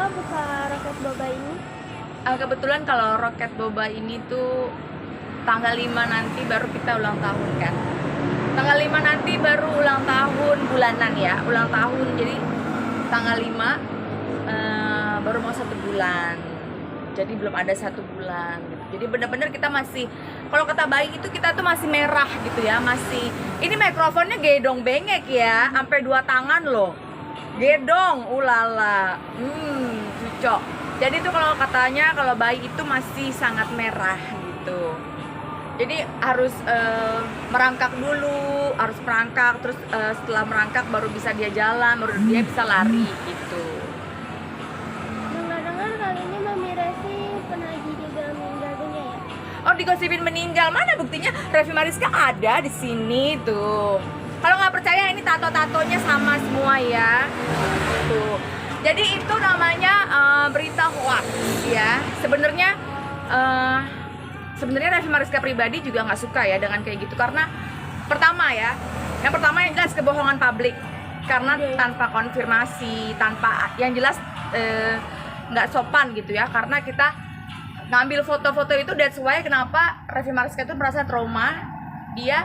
Kakak buka Roket Boba ini? Kebetulan kalau Roket Boba ini tuh tanggal 5 nanti baru kita ulang tahun kan. Tanggal 5 nanti baru ulang tahun bulanan ya, ulang tahun. Jadi tanggal 5 baru mau 1 bulan. Jadi belum ada 1 bulan gitu. Jadi benar-benar kita masih, kalau kata bayi itu kita tuh masih merah gitu ya, masih. Ini mikrofonnya gedong bengek ya, sampai 2 tangan loh. Gedong, ulala. Cucok. Jadi itu kalau katanya kalau bayi itu masih sangat merah gitu. Jadi harus merangkak dulu, harus merangkak, terus setelah merangkak baru bisa dia jalan, baru dia bisa lari gitu. Dengar-dengar kali ini Mami Resi pernah juga meninggal dunia ya? Oh, digosipin meninggal, mana buktinya? Revi Mariska ada di sini tuh. Kalau nggak percaya ini tato-tatonya sama semua ya. Tuh. Jadi itu namanya berita hoax ya. Sebenarnya Revi Mariska pribadi juga nggak suka ya dengan kayak gitu, karena pertama ya, yang pertama yang jelas kebohongan publik, karena tanpa konfirmasi, tanpa yang jelas nggak sopan gitu ya. Karena kita ngambil foto-foto itu, that's why kenapa Revi Mariska itu merasa trauma, dia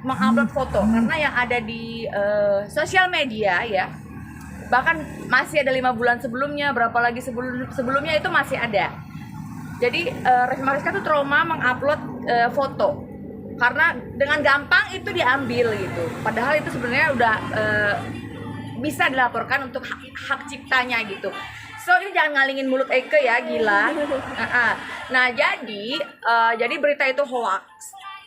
mengupload foto, karena yang ada di sosial media ya, bahkan masih ada 5 bulan sebelumnya, berapa lagi sebelumnya itu masih ada. Jadi Revi Mariska tuh trauma mengupload foto karena dengan gampang itu diambil gitu, padahal itu sebenarnya udah bisa dilaporkan untuk hak ciptanya gitu. So ini jangan ngalingin mulut Eke ya, gila. Nah jadi berita itu hoax,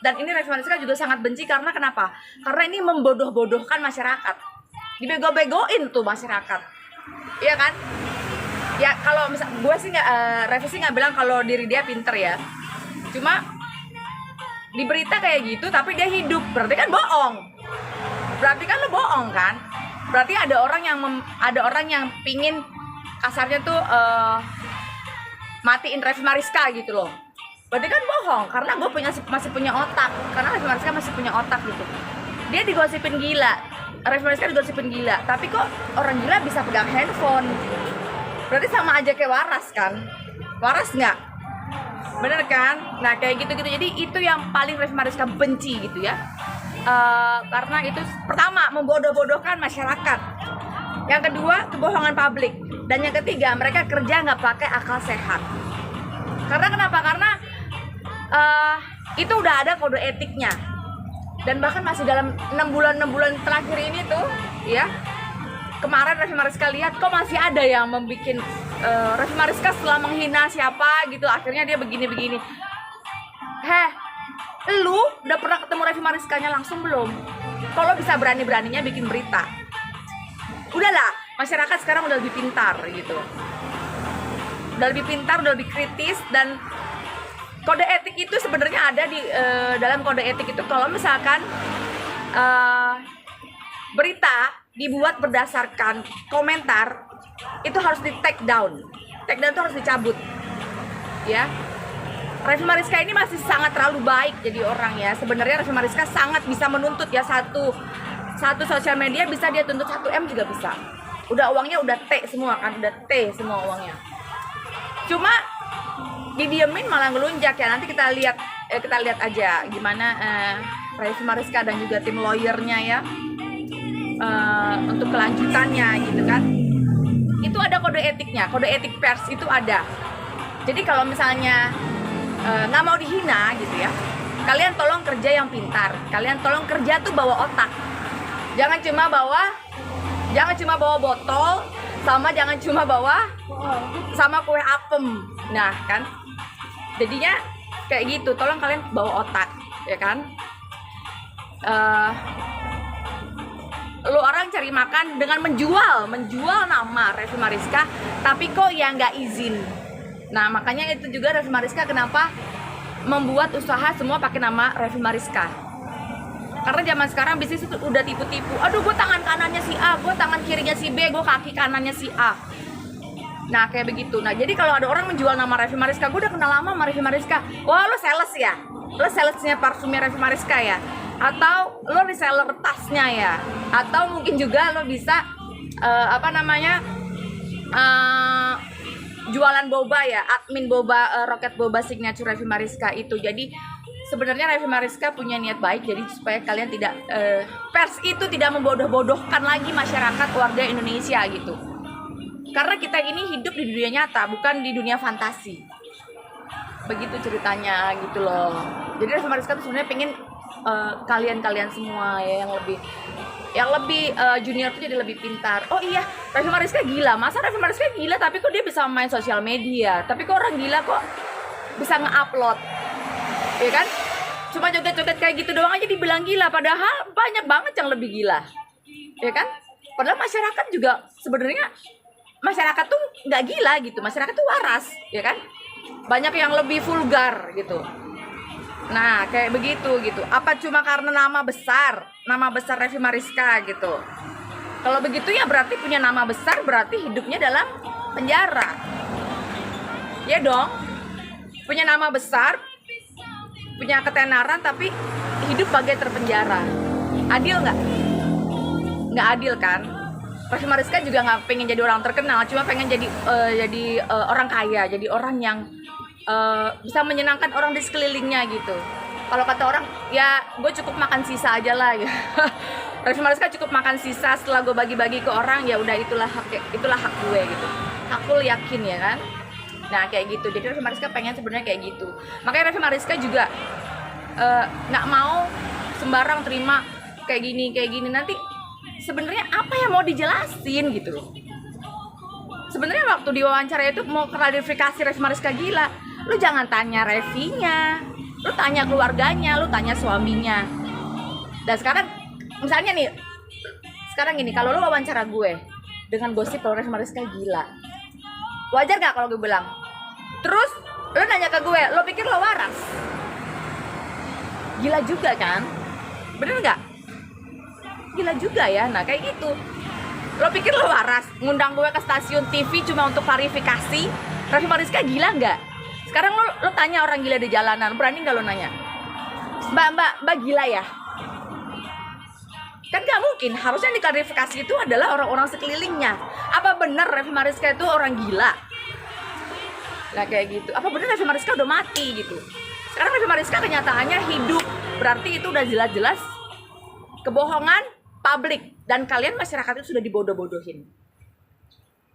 dan ini Revi Mariska juga sangat benci. Karena kenapa? Karena ini membodoh-bodohkan masyarakat, dibego-begoin tuh masyarakat, iya kan? Ya kalau misal gue sih nggak, Revi sih nggak bilang kalau diri dia pinter ya, cuma di berita kayak gitu tapi dia hidup, berarti kan bohong, berarti kan lo bohong kan, berarti ada orang yang pingin kasarnya tuh matiin Revi Mariska gitu loh. Berarti kan bohong, karena gue masih punya otak, karena Revi Mariska masih punya otak gitu. Dia digosipin gila, Revi Mariska digosipin gila, tapi kok orang gila bisa pegang handphone? Berarti sama aja kayak waras kan? Waras nggak? Bener kan? Nah kayak gitu-gitu. Jadi itu yang paling Revi Mariska benci gitu ya. Karena itu pertama membodoh-bodohkan masyarakat, yang kedua kebohongan publik, dan yang ketiga mereka kerja nggak pakai akal sehat. Karena kenapa? Karena itu udah ada kode etiknya, dan bahkan masih dalam 6 bulan terakhir ini tuh ya. Kemarin Revi Mariska lihat kok masih ada yang membuat Revi Mariska setelah menghina siapa gitu, akhirnya dia begini-begini. Lu udah pernah ketemu Revi Mariskanya langsung belum? Kalau bisa berani-beraninya bikin berita. Udahlah, masyarakat sekarang udah lebih pintar gitu. Udah lebih pintar, udah lebih kritis, dan kode etik itu sebenarnya ada di dalam kode etik itu, kalau misalkan berita dibuat berdasarkan komentar, itu harus di take down. Take down itu harus dicabut ya. Revi Mariska ini masih sangat terlalu baik jadi orang ya. Sebenarnya Revi Mariska sangat bisa menuntut ya, satu sosial media bisa dia tuntut 1M juga bisa. Udah uangnya udah T semua kan, udah T semua uangnya. Cuma didiemin malah ngelunjak ya. Nanti kita lihat aja gimana Revi Mariska dan juga tim lawyernya ya, untuk kelanjutannya gitu kan. Itu ada kode etiknya, kode etik pers itu ada. Jadi kalau misalnya nggak mau dihina gitu ya, kalian tolong kerja yang pintar, kalian tolong kerja tuh bawa otak. Jangan cuma bawa botol, jangan cuma bawa sama kue apem. Nah kan, jadinya kayak gitu. Tolong kalian bawa otak ya kan. Lu orang cari makan dengan menjual nama Revi Mariska, tapi kok ya nggak izin. Nah makanya itu juga Revi Mariska kenapa membuat usaha semua pakai nama Revi Mariska. Karena zaman sekarang bisnis itu udah tipu-tipu. Aduh, gue tangan kanannya si A, gue tangan kirinya si B, gue kaki kanannya si A. Nah kayak begitu. Nah jadi kalau ada orang menjual nama Revi Mariska, gue udah kenal lama sama Revi Mariska. Wah lo sales ya? Lo salesnya parfumnya Revi Mariska ya? Atau lo reseller tasnya ya? Atau mungkin juga lo bisa jualan boba ya, admin boba, Roket Boba Signature Revi Mariska itu. Jadi sebenarnya Revi Mariska punya niat baik, jadi supaya kalian tidak pers itu tidak membodoh-bodohkan lagi masyarakat warga Indonesia gitu. Karena kita ini hidup di dunia nyata, bukan di dunia fantasi. Begitu ceritanya gitu loh. Jadi Revi Mariska tuh sebenarnya pengen kalian semua ya yang lebih junior tuh jadi lebih pintar. Oh iya, Revi Mariska gila. Masa Revi Mariska gila tapi kok dia bisa main sosial media? Tapi kok orang gila kok bisa nge-upload? Ya kan? Cuma joget-joget kayak gitu doang aja dibilang gila, padahal banyak banget yang lebih gila. Ya kan? Padahal masyarakat juga sebenarnya masyarakat tuh nggak gila gitu. Masyarakat tuh waras, ya kan? Banyak yang lebih vulgar gitu. Nah, kayak begitu gitu. Apa cuma karena nama besar Revi Mariska gitu. Kalau begitu ya berarti punya nama besar, berarti hidupnya dalam penjara. Ya dong. Punya nama besar, punya ketenaran tapi hidup bagai terpenjara. Adil nggak? Nggak adil kan? Revi Mariska juga nggak pengen jadi orang terkenal, cuma pengen jadi orang kaya, jadi orang yang bisa menyenangkan orang di sekelilingnya gitu. Kalau kata orang, ya gue cukup makan sisa aja lah ya. Revi Mariska cukup makan sisa, setelah gue bagi-bagi ke orang, ya udah itulah hak gue gitu. Aku yakin ya kan. Nah kayak gitu. Jadi Revi Mariska pengen sebenarnya kayak gitu. Makanya Revi Mariska juga nggak mau sembarang terima kayak gini. Nanti sebenarnya apa yang mau dijelasin gitu loh. Sebenarnya waktu diwawancara itu mau klarifikasi Revi Mariska gila, lu jangan tanya Revinya, lu tanya keluarganya, lu tanya suaminya. Dan sekarang misalnya nih, sekarang gini, kalau lu wawancara gue dengan gosip kalau Revi Mariska gila, wajar gak kalau gue bilang? Terus lu nanya ke gue, lu pikir lo waras? Gila juga kan? Bener gak? Gila juga ya, nah kayak gitu. Lo pikir lo waras ngundang gue ke stasiun TV cuma untuk klarifikasi Revi Mariska gila nggak? Sekarang lo tanya orang gila di jalanan, berani nggak lo nanya? Mbak gila ya? Kan nggak mungkin. Harusnya yang diklarifikasi itu adalah orang-orang sekelilingnya. Apa benar Revi Mariska itu orang gila? Nah kayak gitu. Apa benar Revi Mariska udah mati gitu? Sekarang Revi Mariska kenyataannya hidup, berarti itu udah jelas-jelas kebohongan publik, dan kalian masyarakat itu sudah dibodoh-bodohin.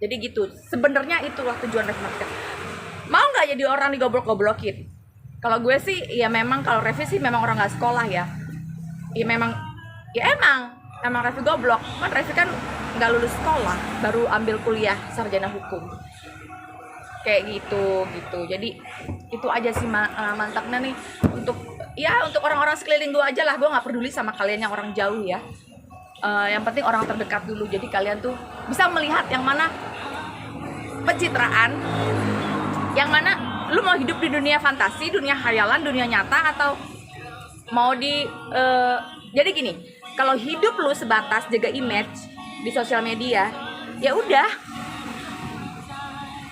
Jadi gitu. Sebenarnya itulah tujuan Revi Mariska. Mau nggak jadi orang digoblok-goblokin? Kalau gue sih ya memang, kalau Revi sih memang orang nggak sekolah ya. Ya memang, emang Revi goblok. Kan Revi kan nggak lulus sekolah, baru ambil kuliah sarjana hukum. Kayak gitu. Jadi itu aja sih mantapnya nih untuk orang-orang sekeliling gue aja lah. Gue nggak peduli sama kalian yang orang jauh ya. Yang penting orang terdekat dulu. Jadi kalian tuh bisa melihat yang mana pencitraan, yang mana lu mau hidup di dunia fantasi, dunia khayalan, dunia nyata, atau mau jadi gini, kalau hidup lu sebatas jaga image di sosial media, ya udah,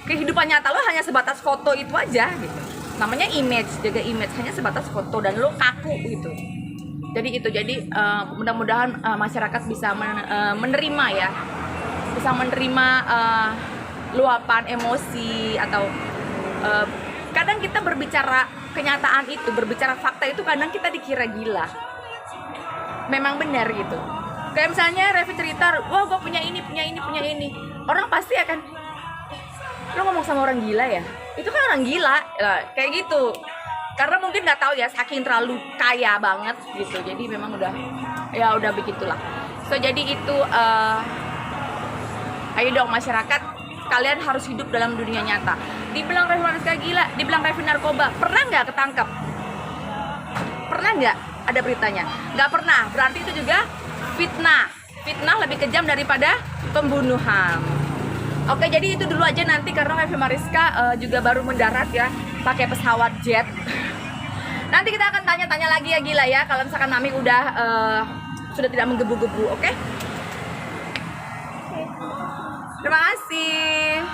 kehidupan nyata lu hanya sebatas foto itu aja gitu. Namanya image, jaga image, hanya sebatas foto dan lu kaku gitu. Jadi mudah-mudahan masyarakat bisa menerima ya, bisa menerima luapan emosi atau kadang kita berbicara kenyataan itu, berbicara fakta itu kadang kita dikira gila. Memang benar gitu. Kayak misalnya Revi cerita, wah gue punya ini. Orang pasti akan, lo ngomong sama orang gila ya? Itu kan orang gila, kayak gitu. Karena mungkin nggak tahu ya, saking terlalu kaya banget gitu. Jadi memang udah begitulah. So jadi itu, ayo dong masyarakat, kalian harus hidup dalam dunia nyata. Dibilang Revi Mariska gila, dibilang Revi narkoba, pernah nggak ketangkep? Pernah nggak ada beritanya? Nggak pernah. Berarti itu juga fitnah. Fitnah lebih kejam daripada pembunuhan. Oke, jadi itu dulu aja nanti, karena Revi Mariska juga baru mendarat ya, pakai pesawat jet. Nanti kita akan tanya-tanya lagi ya gila ya, kalau misalkan Mami udah sudah tidak menggebu-gebu, oke? Terima kasih.